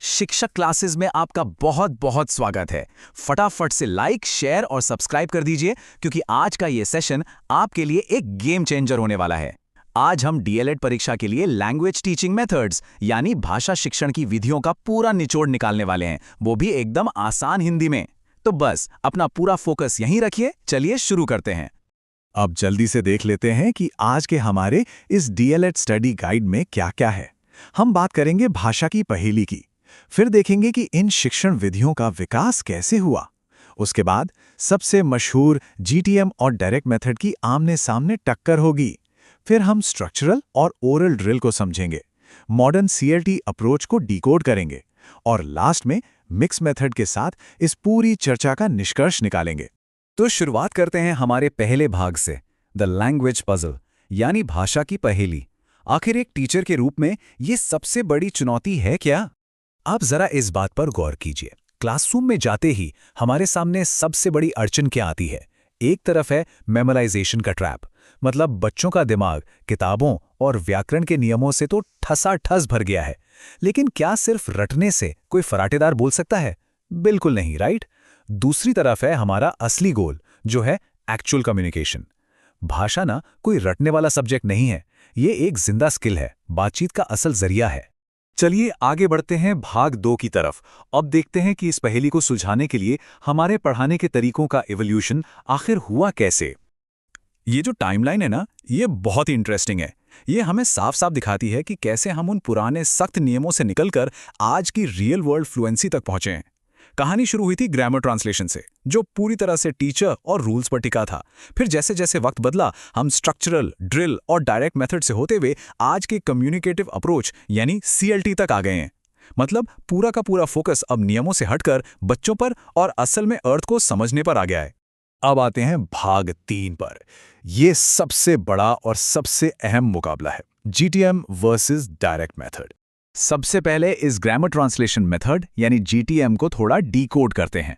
शिक्षक क्लासेस में आपका बहुत बहुत स्वागत है। फटाफट से लाइक, शेयर और सब्सक्राइब कर दीजिए क्योंकि आज का ये सेशन आपके लिए एक गेम चेंजर होने वाला है। आज हम डीएलएड परीक्षा के लिए लैंग्वेज टीचिंग मेथड्स यानी भाषा शिक्षण की विधियों का पूरा निचोड़ निकालने वाले हैं, वो भी एकदम आसान हिंदी में। तो बस अपना पूरा फोकस यहीं रखिए, चलिए शुरू करते हैं। अब जल्दी से देख लेते हैं कि आज के हमारे इस डीएलएड स्टडी गाइड में क्या-क्या है। हम बात करेंगे भाषा की पहेली की, फिर देखेंगे कि इन शिक्षण विधियों का विकास कैसे हुआ। उसके बाद सबसे मशहूर जीटीएम और डायरेक्ट मेथड की आमने-सामने टक्कर होगी। फिर हम स्ट्रक्चरल और ओरल ड्रिल को समझेंगे, मॉडर्न सीएलटी अप्रोच को डिकोड करेंगे और लास्ट में मिक्स मेथड के साथ इस पूरी चर्चा का निष्कर्ष निकालेंगे। तो शुरुआत करते हैं हमारे पहले भाग से, द लैंग्वेज पजल यानी भाषा की पहेली। आखिर एक टीचर के रूप में ये सबसे बड़ी चुनौती है क्या? आप जरा इस बात पर गौर कीजिए। क्लासरूम में जाते ही हमारे सामने सबसे बड़ी अड़चन क्या आती है? एक तरफ है मेमोराइजेशन का ट्रैप, मतलब बच्चों का दिमाग किताबों और व्याकरण के नियमों से तो ठसाठस भर गया है। लेकिन क्या सिर्फ रटने से कोई फराटेदार बोल सकता है? बिल्कुल नहीं, राइट? दूसरी तरफ है हमारा असली गोल, जो है एक्चुअल कम्युनिकेशन। भाषा ना कोई रटने वाला सब्जेक्ट नहीं है, ये एक जिंदा स्किल है, बातचीत का असल जरिया है। चलिए आगे बढ़ते हैं भाग 2 की तरफ। अब देखते हैं कि इस पहेली को सुलझाने के लिए हमारे पढ़ाने के तरीकों का इवोल्यूशन आखिर हुआ कैसे। ये जो टाइमलाइन है ना, ये बहुत ही इंटरेस्टिंग है। ये हमें साफ साफ दिखाती है कि कैसे हम उन पुराने सख्त नियमों से निकलकर आज की रियल वर्ल्ड फ्लुएंसी तक पहुंचे हैं। कहानी शुरू हुई थी ग्रामर ट्रांसलेशन से, जो पूरी तरह से टीचर और रूल्स पर टिका था। फिर जैसे जैसे वक्त बदला, हम स्ट्रक्चरल, ड्रिल और डायरेक्ट मेथड से होते हुए आज के कम्युनिकेटिव अप्रोच यानी सीएलटी तक आ गए हैं। मतलब पूरा का पूरा फोकस अब नियमों से हटकर बच्चों पर और असल में अर्थ को समझने पर आ गया है। अब आते हैं भाग 3 पर। यह सबसे बड़ा और सबसे अहम मुकाबला है, जीटीएम वर्सेस डायरेक्ट मेथड। सबसे पहले इस ग्रामर ट्रांसलेशन मेथड यानी जीटीएम को थोड़ा डिकोड करते हैं।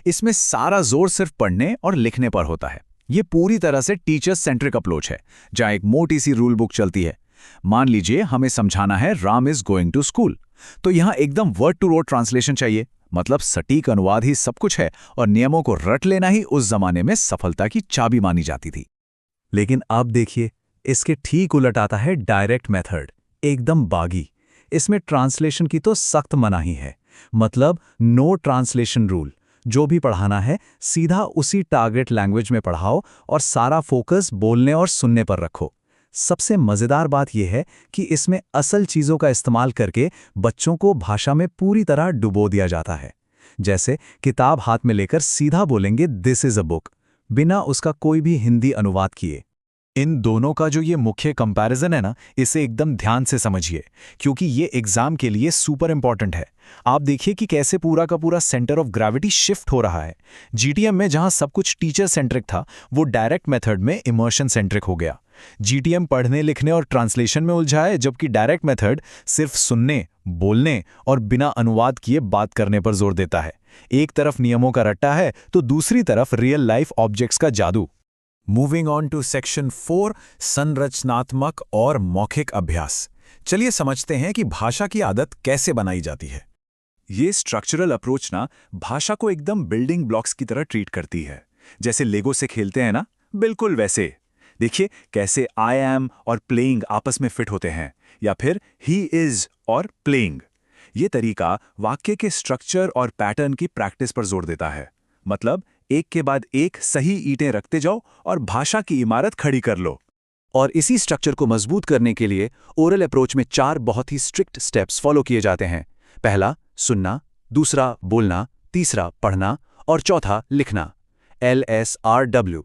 इसमें सारा जोर सिर्फ पढ़ने और लिखने पर होता है। ये पूरी तरह से टीचर सेंट्रिक अप्रोच है, जहां एक मोटी सी रूल बुक चलती है। मान लीजिए हमें समझाना है Ram is going to school, तो यहां एकदम वर्ड टू वर्ड ट्रांसलेशन चाहिए। मतलब सटीक अनुवाद ही सब कुछ है और नियमों को रट लेना ही उस जमाने में सफलता की चाबी मानी जाती थी। लेकिन अब देखिए, इसके ठीक उलट आता है डायरेक्ट मेथड, एकदम बागी। इसमें ट्रांसलेशन की तो सख्त मनाही है, मतलब नो ट्रांसलेशन रूल। जो भी पढ़ाना है सीधा उसी टारगेट लैंग्वेज में पढ़ाओ और सारा फोकस बोलने और सुनने पर रखो। सबसे मज़ेदार बात यह है कि इसमें असल चीज़ों का इस्तेमाल करके बच्चों को भाषा में पूरी तरह डुबो दिया जाता है। जैसे किताब हाथ में लेकर सीधा बोलेंगे दिस इज़ अ बुक, बिना उसका कोई भी हिंदी अनुवाद किए। इन दोनों का जो ये मुख्य कंपैरिजन है ना, इसे एकदम ध्यान से समझिए क्योंकि ये एग्जाम के लिए सुपर इंपॉर्टेंट है। आप देखिए कि कैसे पूरा का पूरा सेंटर ऑफ ग्रेविटी शिफ्ट हो रहा है। जीटीएम में जहां सब कुछ टीचर सेंट्रिक था, वो डायरेक्ट मेथड में इमर्शन सेंट्रिक हो गया। जीटीएम पढ़ने लिखने और ट्रांसलेशन में उलझा है, जबकि डायरेक्ट मेथड सिर्फ सुनने, बोलने और बिना अनुवाद किए बात करने पर जोर देता है। एक तरफ नियमों का रट्टा है तो दूसरी तरफ रियल लाइफ ऑब्जेक्ट्स का जादू। मूविंग ऑन टू सेक्शन 4, संरचनात्मक और मौखिक अभ्यास। चलिए समझते हैं कि भाषा की आदत कैसे बनाई जाती है। ये स्ट्रक्चरल अप्रोच ना भाषा को एकदम बिल्डिंग ब्लॉक्स की तरह ट्रीट करती है। जैसे लेगो से खेलते हैं ना, बिल्कुल वैसे। देखिए कैसे आई एम और प्लेइंग आपस में फिट होते हैं, या फिर ही इज और प्लेइंग। ये तरीका वाक्य के स्ट्रक्चर और पैटर्न की प्रैक्टिस पर जोर देता है। मतलब एक के बाद एक सही ईंटें रखते जाओ और भाषा की इमारत खड़ी कर लो। और इसी स्ट्रक्चर को मजबूत करने के लिए ओरल अप्रोच में 4 बहुत ही स्ट्रिक्ट स्टेप्स फॉलो किए जाते हैं। पहला सुनना, दूसरा बोलना, तीसरा पढ़ना और चौथा लिखना, LSRW।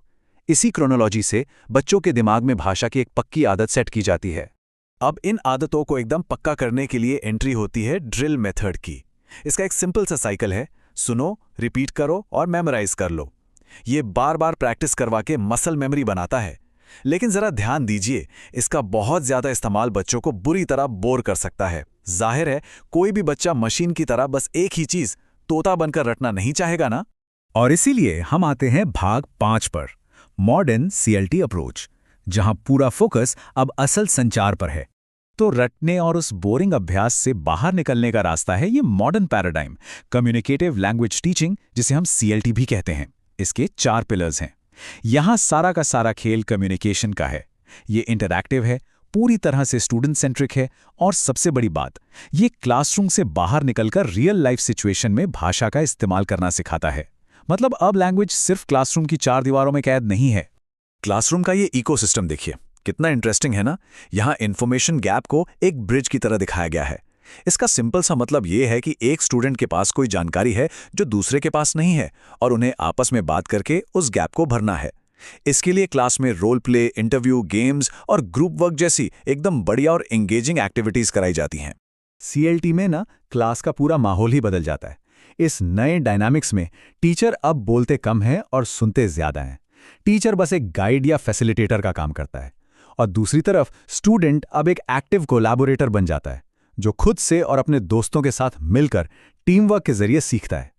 इसी क्रोनोलॉजी से बच्चों के दिमाग में भाषा की एक पक्की आदत सेट की जाती है। अब इन आदतों को एकदम पक्का करने के लिए एंट्री होती है ड्रिल मेथड की। इसका एक सिंपल सा साइकिल है, सुनो, रिपीट करो और मेमोराइज कर लो। ये बार बार प्रैक्टिस करवा के मसल मेमोरी बनाता है। लेकिन जरा ध्यान दीजिए, इसका बहुत ज्यादा इस्तेमाल बच्चों को बुरी तरह बोर कर सकता है। जाहिर है कोई भी बच्चा मशीन की तरह बस एक ही चीज तोता बनकर रटना नहीं चाहेगा ना। और इसीलिए हम आते हैं भाग 5 पर, मॉडर्न सीएलटी अप्रोच, जहां पूरा फोकस अब असल संचार पर है। तो रटने और उस बोरिंग अभ्यास से बाहर निकलने का रास्ता है ये modern paradigm, communicative language teaching, जिसे हम CLT भी कहते हैं। इसके 4 पिलर्स हैं। यहाँ सारा का सारा खेल कम्युनिकेशन का है। ये इंटरैक्टिव है, पूरी तरह से स्टूडेंट सेंट्रिक है, और सबसे बड़ी बात, ये क्लासरूम से बाहर निकलकर रियल लाइफ सिचुएशन में भाषा का इस्तेमाल करना सिखाता है। मतलब अब लैंग्वेज सिर्फ क्लासरूम की 4 दीवारों में कैद नहीं है। क्लासरूम का ये इकोसिस्टम देखिए, कितना इंटरेस्टिंग है ना। यहाँ इन्फॉर्मेशन गैप को एक ब्रिज की तरह दिखाया गया है। इसका सिंपल सा मतलब ये है कि एक स्टूडेंट के पास कोई जानकारी है जो दूसरे के पास नहीं है, और उन्हें आपस में बात करके उस गैप को भरना है। इसके लिए क्लास में रोल प्ले, इंटरव्यू, गेम्स और ग्रुप वर्क जैसी एकदम बढ़िया और एंगेजिंग एक्टिविटीज कराई जाती हैं। CLT में ना क्लास का पूरा माहौल ही बदल जाता है। इस नए डायनामिक्स में टीचर अब बोलते कम हैं और सुनते ज्यादा हैं। टीचर बस एक गाइड या फैसिलिटेटर का काम करता है, और दूसरी तरफ स्टूडेंट अब एक एक्टिव कोलैबोरेटर बन जाता है, जो खुद से और अपने दोस्तों के साथ मिलकर टीम वर्क के जरिए सीखता है।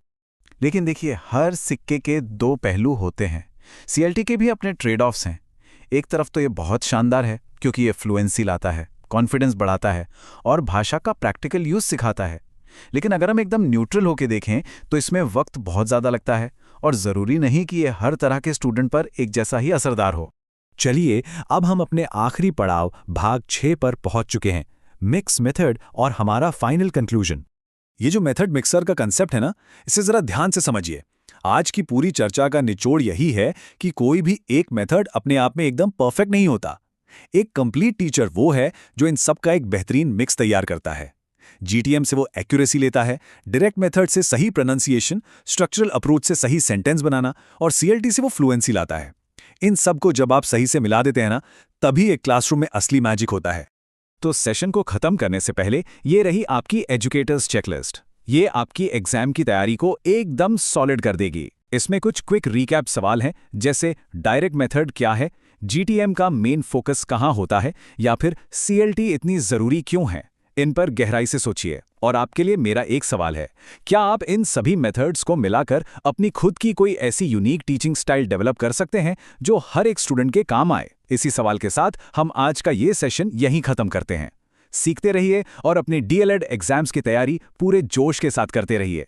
लेकिन देखिए, हर सिक्के के 2 पहलू होते हैं। CLT के भी अपने ट्रेड ऑफ्स हैं। एक तरफ तो ये बहुत शानदार है क्योंकि ये फ्लुएंसी लाता है, कॉन्फिडेंस बढ़ाता है और भाषा का प्रैक्टिकल यूज सिखाता है। लेकिन अगर हम एकदम न्यूट्रल होकर देखें तो इसमें वक्त बहुत ज़्यादा लगता है, और ज़रूरी नहीं कि ये हर तरह के स्टूडेंट पर एक जैसा ही असरदार हो। चलिए, अब हम अपने आखिरी पड़ाव भाग 6 पर पहुंच चुके हैं, मिक्स मेथड और हमारा फाइनल कंक्लूजन। ये जो मेथड मिक्सर का कंसेप्ट है ना, इसे जरा ध्यान से समझिए। आज की पूरी चर्चा का निचोड़ यही है कि कोई भी एक मेथड अपने आप में एकदम परफेक्ट नहीं होता। एक कंप्लीट टीचर वो है जो इन सब का एक बेहतरीन मिक्स तैयार करता है। GTM से वो एक्यूरेसी लेता है, डायरेक्ट मेथड से सही प्रोनाउंसिएशन, स्ट्रक्चरल अप्रोच से सही सेंटेंस बनाना, और CLT से वो फ्लुएंसी लाता है। इन सब को जब आप सही से मिला देते हैं ना, तभी एक क्लासरूम में असली मैजिक होता है। तो सेशन को खत्म करने से पहले ये रही आपकी एजुकेटर्स चेकलिस्ट। ये आपकी एग्जाम की तैयारी को एकदम सॉलिड कर देगी। इसमें कुछ क्विक रिकैप सवाल हैं, जैसे डायरेक्ट मेथड क्या है, GTM का मेन फोकस कहाँ होता है, या फिर CLT इतनी ज़रूरी क्यों है। इन पर गहराई से सोचिए। और आपके लिए मेरा एक सवाल है, क्या आप इन सभी मेथड्स को मिलाकर अपनी खुद की कोई ऐसी यूनिक टीचिंग स्टाइल डेवलप कर सकते हैं जो हर एक स्टूडेंट के काम आए? इसी सवाल के साथ हम आज का ये सेशन यहीं खत्म करते हैं। सीखते रहिए और अपने DLED एग्जाम्स की तैयारी पूरे जोश के साथ करते रहिए।